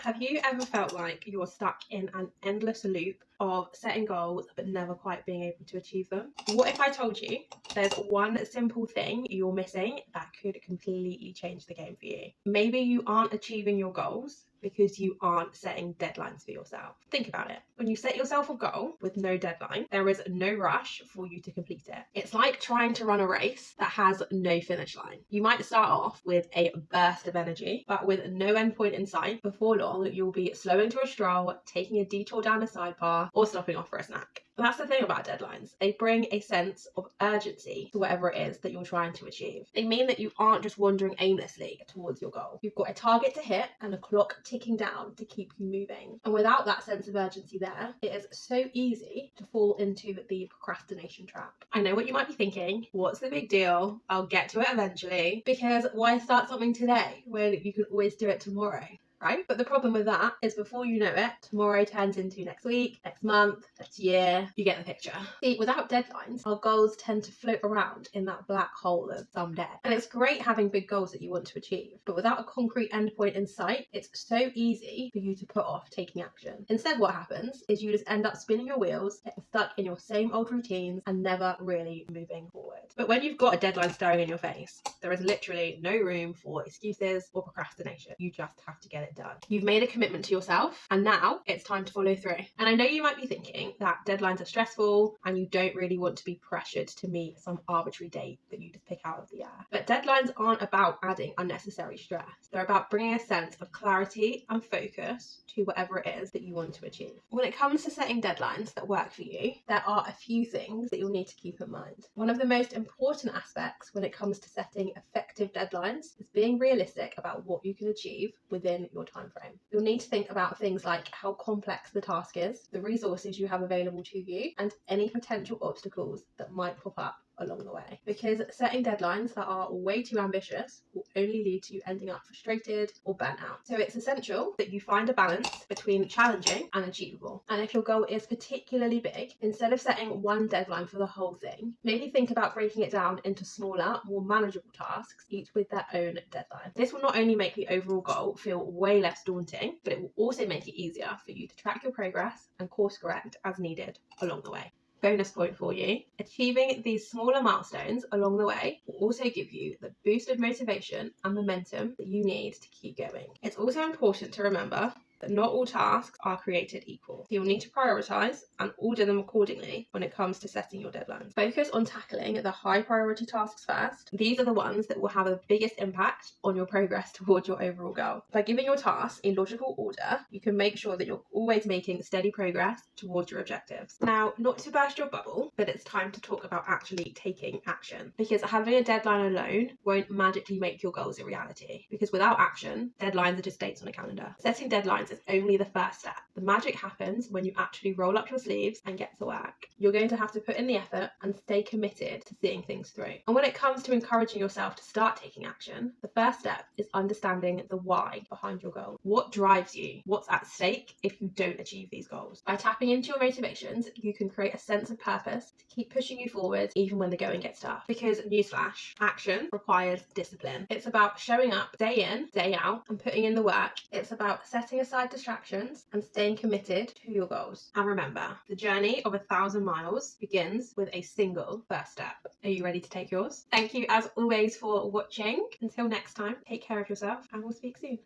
Have you ever felt like you're stuck in an endless loop of setting goals but never quite being able to achieve them? What if I told you there's one simple thing you're missing that could completely change the game for you? Maybe you aren't achieving your goals because you aren't setting deadlines for yourself. Think about it. When you set yourself a goal with no deadline, there is no rush for you to complete it. It's like trying to run a race that has no finish line. You might start off with a burst of energy, but with no end point in sight. Before long, you'll be slowing to a stroll, taking a detour down a side path, or stopping off for a snack. That's the thing about deadlines. They bring a sense of urgency to whatever it is that you're trying to achieve. They mean that you aren't just wandering aimlessly towards your goal. You've got a target to hit and a clock ticking down to keep you moving. And without that sense of urgency there, it is so easy to fall into the procrastination trap. I know what you might be thinking. What's the big deal? I'll get to it eventually. Because why start something today when you can always do it tomorrow? Right? But the problem with that is before you know it, tomorrow turns into next week, next month, next year. You get the picture. See, without deadlines, our goals tend to float around in that black hole of someday. And it's great having big goals that you want to achieve, but without a concrete endpoint in sight, it's so easy for you to put off taking action. Instead, what happens is you just end up spinning your wheels, getting stuck in your same old routines and never really moving forward. But when you've got a deadline staring in your face, there is literally no room for excuses or procrastination. You just have to get it done. You've made a commitment to yourself and now it's time to follow through. And I know you might be thinking that deadlines are stressful and you don't really want to be pressured to meet some arbitrary date that you just pick out of the air. But deadlines aren't about adding unnecessary stress. They're about bringing a sense of clarity and focus to whatever it is that you want to achieve. When it comes to setting deadlines that work for you, there are a few things that you'll need to keep in mind. One of the most important aspects when it comes to setting effective deadlines is being realistic about what you can achieve within your time frame. You'll need to think about things like how complex the task is, the resources you have available to you, and any potential obstacles that might pop up along the way. Because setting deadlines that are way too ambitious will only lead to you ending up frustrated or burnt out. So it's essential that you find a balance between challenging and achievable. And if your goal is particularly big, instead of setting one deadline for the whole thing, maybe think about breaking it down into smaller, more manageable tasks, each with their own deadline. This will not only make the overall goal feel way less daunting, but it will also make it easier for you to track your progress and course correct as needed along the way. Bonus point for you, achieving these smaller milestones along the way will also give you the boost of motivation and momentum that you need to keep going. It's also important to remember that not all tasks are created equal. So you'll need to prioritize and order them accordingly when it comes to setting your deadlines. Focus on tackling the high priority tasks first. These are the ones that will have the biggest impact on your progress towards your overall goal. By giving your tasks a logical order, you can make sure that you're always making steady progress towards your objectives. Now, not to burst your bubble, but it's time to talk about actually taking action. Because having a deadline alone won't magically make your goals a reality. Because without action, deadlines are just dates on a calendar. Setting deadlines is only the first step. The magic happens when you actually roll up your sleeves and get to work. You're going to have to put in the effort and stay committed to seeing things through. And when it comes to encouraging yourself to start taking action, the first step is understanding the why behind your goal. What drives you? What's at stake if you don't achieve these goals? By tapping into your motivations, you can create a sense of purpose to keep pushing you forward even when the going gets tough. Because newsflash, action requires discipline. It's about showing up day in, day out and putting in the work. It's about setting aside distractions and staying committed to your goals. And remember, the journey of 1,000 miles begins with a single first step. Are you ready to take yours? Thank you as always for watching. Until next time, take care of yourself and we'll speak soon.